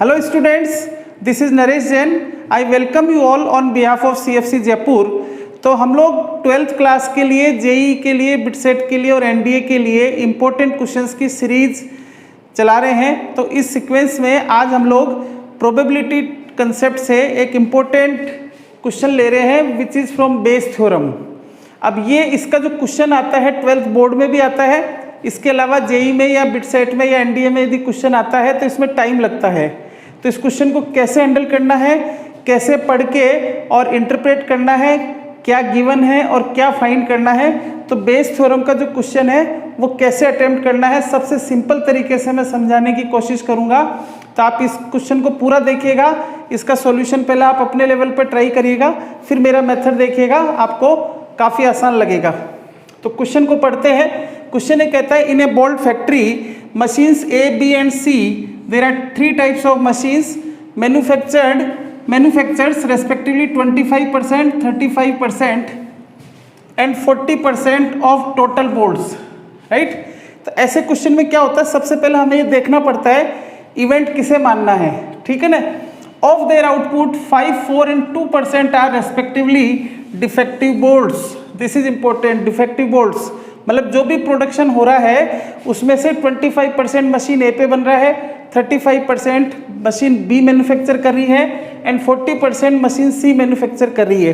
Hello students, this is Naresh Jain. I welcome you all on behalf of CFC Jaipur. तो हम लोग 12th class के लिए, JEE के लिए, बिटसेट के लिए और एनडीए के लिए इम्पोर्टेंट क्वेश्चंस की सीरीज चला रहे हैं। तो इस सीक्वेंस में आज हम लोग प्रोबेबिलिटी कंसेप्ट से एक इम्पोर्टेंट क्वेश्चन ले रहे हैं which is from Bayes theorem. अब ये इसका जो क्वेश्चन आता है 12th बोर्ड में भी आता है, इसके अलावा जेई में या बिटसेट में या एनडीए में यदि क्वेश्चन आता है तो इसमें टाइम लगता है। तो इस क्वेश्चन को कैसे हैंडल करना है, कैसे पढ़ के और इंटरप्रेट करना है, क्या गिवन है और क्या फाइंड करना है, तो बेस थ्योरम का जो क्वेश्चन है वो कैसे अटेम्प्ट करना है सबसे सिंपल तरीके से मैं समझाने की कोशिश करूंगा। तो आप इस क्वेश्चन को पूरा देखिएगा, इसका सॉल्यूशन पहले आप अपने लेवल पर ट्राई करिएगा, फिर मेरा मेथड देखिएगा, आपको काफ़ी आसान लगेगा। तो क्वेश्चन को पढ़ते हैं। क्वेश्चन ये कहता है in a bolt factory machines A B and C there are 3 types of machines manufactures respectively 25%, 35% and 40% of total bolts, right. तो ऐसे क्वेश्चन में क्या होता है, सबसे पहले हमें ये देखना पड़ता है इवेंट किसे मानना है, ठीक है ना। Of their output 5, 4 and 2% are respectively defective bolts. This is important, defective bolts मतलब जो भी प्रोडक्शन हो रहा है उसमें से 25% मशीन ए पे बन रहा है, 35% मशीन बी मैन्युफैक्चर कर रही है एंड 40% मशीन सी मैन्युफैक्चर कर रही है।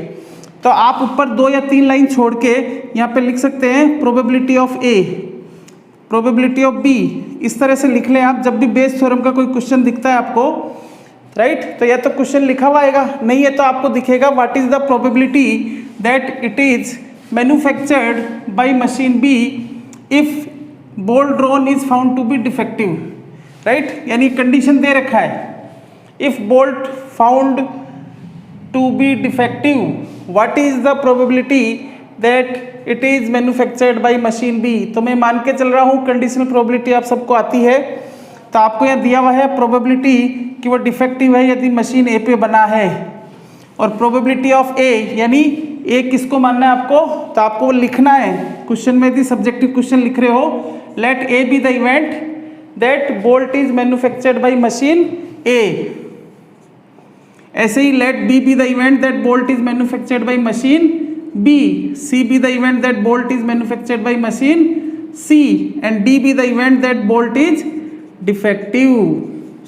तो आप ऊपर 2 या 3 लाइन छोड़ के यहाँ पे लिख सकते हैं probability of A, probability of B, इस तरह से लिख लें आप जब भी बेस थ्योरम का कोई क्वेश्चन दिखता है आपको, राइट। तो या तो क्वेश्चन लिखा हुआ आएगा, नहीं है तो आपको दिखेगा what is the probability that it is manufactured by machine B if bolt drawn is found to be defective, right. यानी कंडीशन दे रखा है if bolt found to be defective what is the probability that it is manufactured by machine B. तो मैं मान के चल रहा हूँ कंडीशनल प्रोबेबिलिटी आप सबको आती है, तो आपको यहाँ दिया हुआ है प्रोबेबिलिटी कि वो डिफेक्टिव है यदि मशीन ए पे बना है, और प्रोबेबिलिटी ऑफ ए यानी ए किसको मानना है आपको, तो आपको लिखना है क्वेश्चन में यदि सब्जेक्टिव क्वेश्चन लिख रहे हो, let A be the event that bolt is manufactured by machine A. ऐसे ही let B be the event that bolt is manufactured by machine B, C be the event that bolt is manufactured by machine C and D be the event that bolt is defective.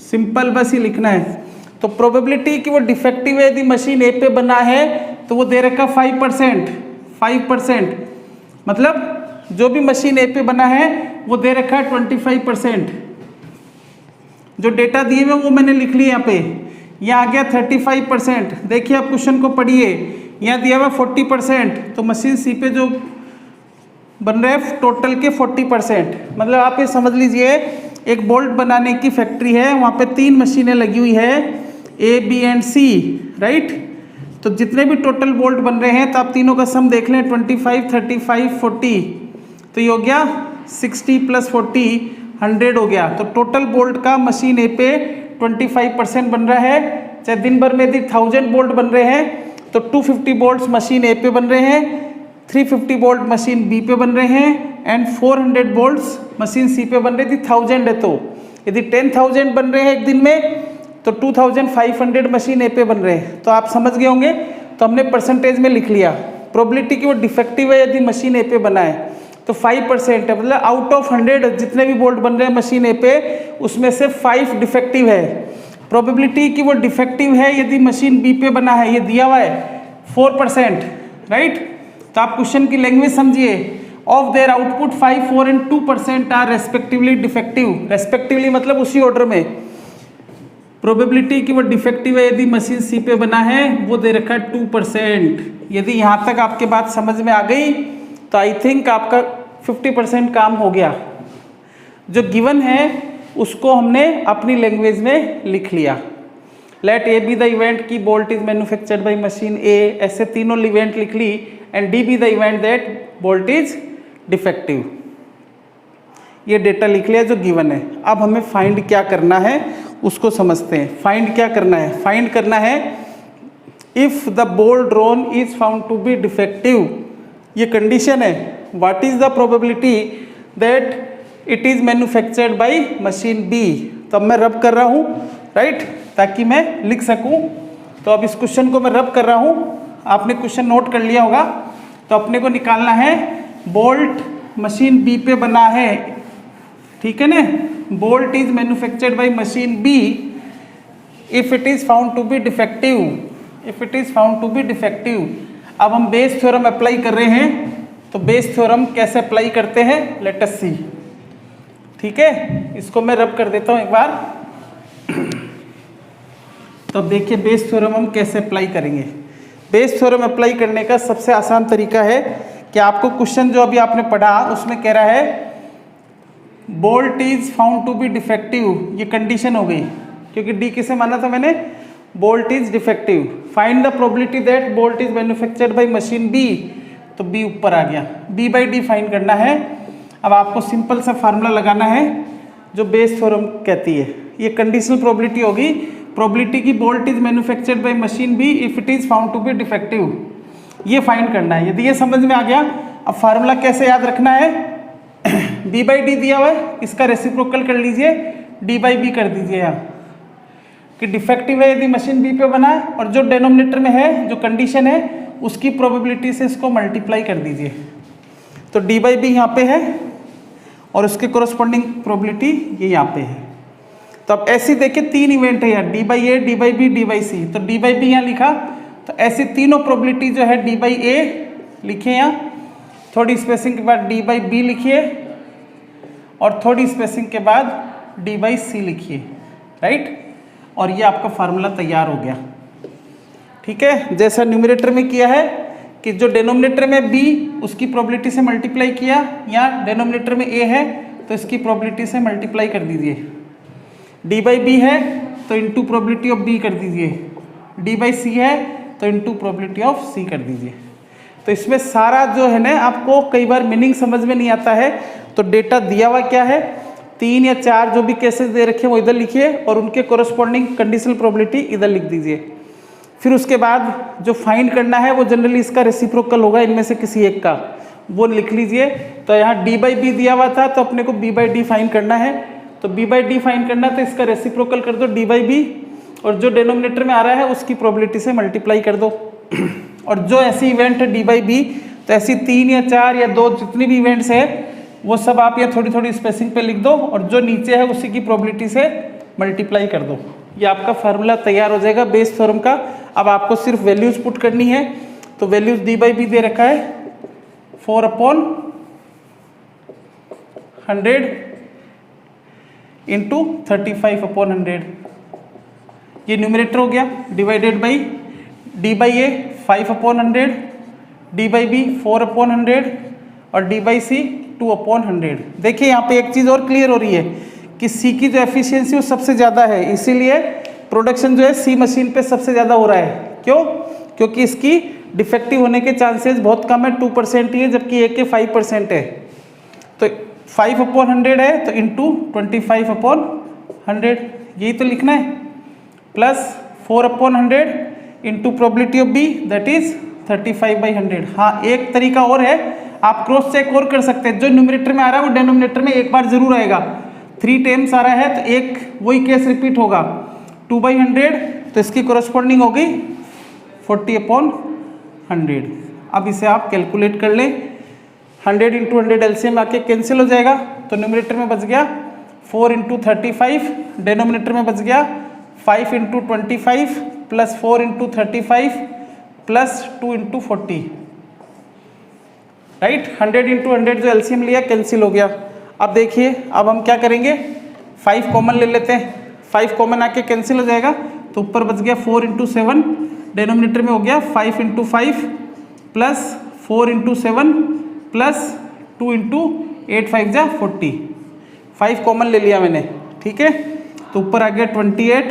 Simple बस ही लिखना है। तो probability कि वो defective है यदि machine ए पे बना है तो वो दे रखा 5%, मतलब जो भी मशीन ए पे बना है वो दे रखा है 25%। जो डेटा दिए हुए वो मैंने लिख लिया यहाँ पे, यहाँ आ गया 35%। देखिए आप क्वेश्चन को पढ़िए, यहाँ दिया हुआ 40%, तो मशीन सी पे जो बन रहे हैं टोटल के 40%, मतलब आप ये समझ लीजिए एक बोल्ट बनाने की फैक्ट्री है, वहाँ पे 3 मशीनें लगी हुई है A B and C, right. तो जितने भी टोटल बोल्ट बन रहे हैं तो आप तीनों का सम देख लें 25, 35, 40, तो ये हो गया 60 + 40 100 हो गया। तो टोटल बोल्ट का मशीन ए पे 25% बन रहा है। चाहे दिन भर में यदि 1000 बोल्ट बन रहे हैं तो 250 बोल्ट मशीन ए पे बन रहे हैं, 350 बोल्ट मशीन बी पे बन रहे हैं एंड 400 बोल्ट्स मशीन सी पे बन रही थी। 1000 है तो यदि 10,000 बन रहे हैं एक दिन में तो 2500 मशीन ए पे बन रहे हैं। तो आप समझ गए होंगे, तो हमने परसेंटेज में लिख लिया प्रोबेबिलिटी कि वो डिफेक्टिव है यदि मशीन ए पे बना है तो 5% है, मतलब आउट ऑफ 100 जितने भी बोल्ट बन रहे हैं मशीन ए पे उसमें से 5 डिफेक्टिव है। प्रोबेबिलिटी कि वो डिफेक्टिव है यदि मशीन बी पे बना है ये दिया हुआ है 4%, राइट। तो आप क्वेश्चन की लैंग्वेज समझिए, of their output 5, 4 and 2% are respectively defective. Respectively मतलब उसी ऑर्डर में। प्रोबेबिलिटी कि वो डिफेक्टिव है यदि मशीन सी पे बना है वो दे रखा है 2%। यदि यहाँ तक आपके बात समझ में आ गई तो आई थिंक आपका 50% काम हो गया। जो गिवन है उसको हमने अपनी लैंग्वेज में लिख लिया। Let A be the event की bolt is manufactured by machine A, ऐसे तीनों इवेंट लिख ली and D be the event that bolt is defective. ये डेटा लिख लिया जो गिवन है। अब हमें फाइंड क्या करना है उसको समझते हैं। फाइंड क्या करना है, फाइंड करना है if the bolt drawn is found to be defective, ये कंडीशन है, what is the probability that it is manufactured by machine B. तो अब मैं रब कर रहा हूँ, राइट, ताकि मैं लिख सकूँ। तो अब इस क्वेश्चन को मैं रब कर रहा हूँ, आपने क्वेश्चन नोट कर लिया होगा। तो अपने को निकालना है बोल्ट मशीन बी पे बना है, ठीक है ना। Bolt is manufactured by machine B if it is found to be defective, if it is found to be defective. अब हम बेस थ्योरम अप्लाई कर रहे हैं, तो बेस थ्योरम कैसे अप्लाई करते हैं, लेट अस सी, ठीक है। इसको मैं रब कर देता हूं एक बार। तो अब देखिए बेस थ्योरम हम कैसे अप्लाई करेंगे। बेस थ्योरम अप्लाई करने का सबसे आसान तरीका है कि आपको क्वेश्चन जो अभी आपने पढ़ा उसमें कह रहा है bolt is found to be defective, ये कंडीशन हो गई क्योंकि डी किसे माना था मैंने, bolt is defective. Find the probability that bolt is manufactured by machine B, तो बी ऊपर आ गया, बी बाई डी फाइंड करना है। अब आपको सिंपल सा फार्मूला लगाना है जो बेस थ्योरम कहती है, ये कंडीशनल प्रोबेबिलिटी होगी, प्रोबेबिलिटी की bolt is manufactured by machine B if it is found to be defective, ये फाइंड करना है। यदि ये समझ में आ गया, अब फार्मूला कैसे याद रखना है, बी बाई डी दिया हुआ है, इसका रेसिप्रोकल कर लीजिए, डी बाई बी कर दीजिए यहाँ, कि डिफेक्टिव है यदि मशीन बी पे बना है, और जो डेनोमिनेटर में है जो कंडीशन है उसकी प्रोबेबिलिटी से इसको मल्टीप्लाई कर दीजिए। तो डी बाई बी यहाँ पे है और उसके कोरस्पॉन्डिंग प्रोबेबिलिटी ये यहाँ पे है। तो अब ऐसी देखिए तीन इवेंट है यहाँ, D by A, D by B, D by C. तो डी बाई बी यहाँ लिखा, तो ऐसी तीनों प्रोबेबिलिटी जो है डी बाई ए लिखिए यहाँ, थोड़ी स्पेसिंग के बाद डी बाई बी लिखिए और थोड़ी स्पेसिंग के बाद डी बाई सी लिखिए, राइट। और ये आपका फार्मूला तैयार हो गया, ठीक है। जैसा न्यूमरेटर में किया है कि जो डेनोमिनेटर में बी उसकी प्रोबेबिलिटी से मल्टीप्लाई किया, या डेनोमिनेटर में ए है तो इसकी प्रोबेबिलिटी से मल्टीप्लाई कर दीजिए। डी बाई बी है तो इंटू प्रोबेबिलिटी ऑफ बी कर दीजिए, डी बाई सी है तो इंटू प्रोबेबिलिटी ऑफ सी कर दीजिए। तो इसमें सारा जो है ना, आपको कई बार मीनिंग समझ में नहीं आता है, तो डेटा दिया हुआ क्या है, 3 या 4 जो भी केसेस दे रखे हैं वो इधर लिखिए और उनके कोरस्पॉन्डिंग कंडीशनल प्रोबेबिलिटी इधर लिख दीजिए। फिर उसके बाद जो फाइंड करना है वो जनरली इसका रेसिप्रोकल होगा इनमें से किसी एक का, वो लिख लीजिए। तो यहाँ डी बाई बी दिया हुआ था तो अपने को बी बाई डी फाइंड करना है, तो बी बाई डी फाइंड करना तो इसका रेसिप्रोकल कर दो डी बाई बी, और जो डेनोमिनेटर में आ रहा है उसकी प्रोबेबिलिटी से मल्टीप्लाई कर दो। और जो ऐसी इवेंट है डी बाई बी, तो ऐसी 3 या 4 या 2 जितनी भी इवेंट्स है वो सब आप यहाँ थोड़ी थोड़ी स्पेसिंग पे लिख दो, और जो नीचे है उसी की प्रोबेबिलिटी से मल्टीप्लाई कर दो। ये आपका फार्मूला तैयार हो जाएगा बेस थ्योरम का। अब आपको सिर्फ वैल्यूज पुट करनी है, तो वैल्यूज डी बाई बी दे रखा है 4/100 इंटू 35/100, ये न्यूमरेटर हो गया, divided by D by A 5/100, D by B 4/100 और डी बाई सी 2/100। देखिए यहाँ पे एक चीज़ और क्लियर हो रही है कि सी की जो एफिशिएंसी वो सबसे ज़्यादा है, इसीलिए प्रोडक्शन जो है सी मशीन पे सबसे ज़्यादा हो रहा है। क्यों? क्योंकि इसकी डिफेक्टिव होने के चांसेस बहुत कम है, 2% ही है, जबकि ए के 5% है। तो 5/100 है तो इंटू 25/100, यही तो लिखना है, plus 4/100 into probability of B that is 35/100। हाँ, एक तरीका और है, आप क्रॉस चेक और कर सकते हैं, जो न्यूमरेटर में आ रहा है वो डेनोमिनेटर में एक बार जरूर आएगा। 3 टाइम्स आ रहा है तो एक वही केस रिपीट होगा, 2/100 तो इसकी कोरस्पॉन्डिंग होगी 40/100। अब इसे आप कैलकुलेट कर लें, 100 इंटू 100 एलसीएम आके कैंसिल हो जाएगा, तो न्यूमरेटर में बच गया 4 इंटू 35, डेनोमिनेटर में बच गया 5 into 25 plus 4 into 35 plus 2 into 40, right. 100 into 100 जो एलसीएम लिया कैंसिल हो गया। अब देखिए, अब हम क्या करेंगे, 5 कॉमन ले लेते हैं, 5 कॉमन आके कैंसिल हो जाएगा, तो ऊपर बच गया 4 इंटू 7, डेनोमिनेटर में हो गया 5 into 5 plus 4 into 7 plus 2 into 8 5 जा 40, 5 कॉमन ले लिया मैंने, ठीक है। तो ऊपर आ गया 28,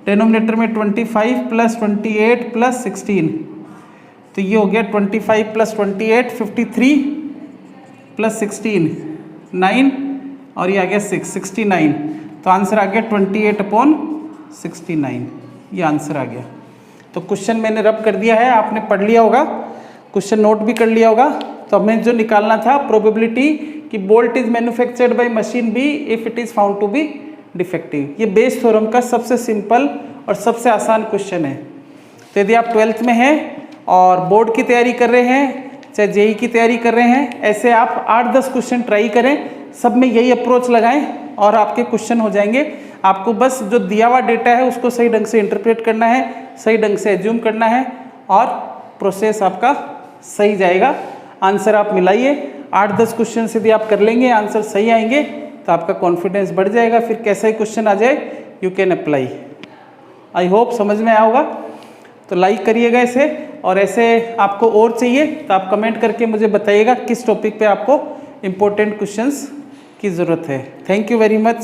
डेनोमिनेटर में 25 प्लस 28 प्लस 16, तो ये हो गया 25 प्लस 28 53 प्लस 16 9, और ये आ गया 6 69, तो आंसर आ गया 28/69, ये आंसर आ गया। तो क्वेश्चन मैंने रब कर दिया है, आपने पढ़ लिया होगा, क्वेश्चन नोट भी कर लिया होगा। तो हमें जो निकालना था प्रोबेबिलिटी कि bolt is manufactured by machine B if it is found to be defective. ये बेस थ्योरम का सबसे सिंपल और सबसे आसान क्वेश्चन है। तो यदि आप 12th में हैं और बोर्ड की तैयारी कर रहे हैं, चाहे जेई की तैयारी कर रहे हैं, ऐसे आप 8-10 क्वेश्चन ट्राई करें, सब में यही अप्रोच लगाएं और आपके क्वेश्चन हो जाएंगे। आपको बस जो दिया हुआ डेटा है उसको सही ढंग से इंटरप्रेट करना है, सही ढंग से एज्यूम करना है और प्रोसेस आपका सही जाएगा। आंसर आप मिलाइए, 8-10 क्वेश्चन यदि आप कर लेंगे, आंसर सही आएंगे तो आपका कॉन्फिडेंस बढ़ जाएगा। फिर कैसा ही क्वेश्चन आ जाए you can apply. I hope समझ में आया होगा। तो लाइक करिएगा इसे, और ऐसे आपको और चाहिए तो आप कमेंट करके मुझे बताइएगा किस टॉपिक पे आपको इम्पोर्टेंट क्वेश्चंस की ज़रूरत है। Thank you very much.